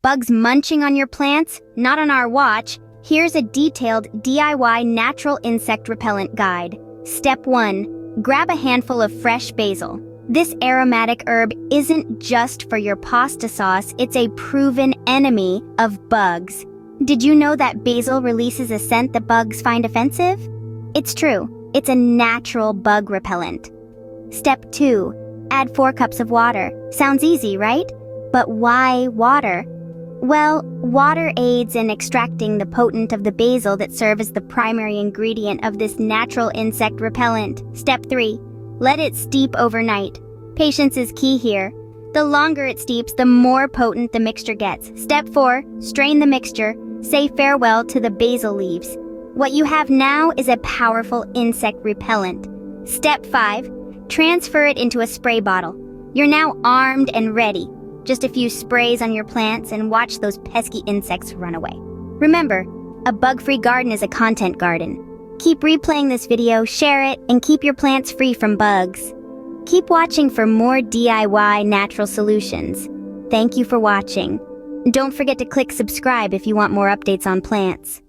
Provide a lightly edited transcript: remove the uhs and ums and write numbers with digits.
Bugs munching on your plants? Not on our watch. Here's a detailed DIY natural insect repellent guide. Step 1. Grab a handful of fresh basil. This aromatic herb isn't just for your pasta sauce, it's a proven enemy of bugs. Did you know that basil releases a scent that bugs find offensive? It's true. It's a natural bug repellent. Step 2. Add 4 cups of water. Sounds easy, right? But why water? Well, water aids in extracting the potent of the basil that serve as the primary ingredient of this natural insect repellent. Step 3. Let it steep overnight. Patience is key here. The longer it steeps, the more potent the mixture gets. Step 4. Strain the mixture. Say farewell to the basil leaves. What you have now is a powerful insect repellent. Step 5. Transfer it into a spray bottle. You're now armed and ready. Just a few sprays on your plants and watch those pesky insects run away. Remember, a bug-free garden is a content garden. Keep replaying this video, share it, and keep your plants free from bugs. Keep watching for more DIY natural solutions. Thank you for watching. Don't forget to click subscribe if you want more updates on plants.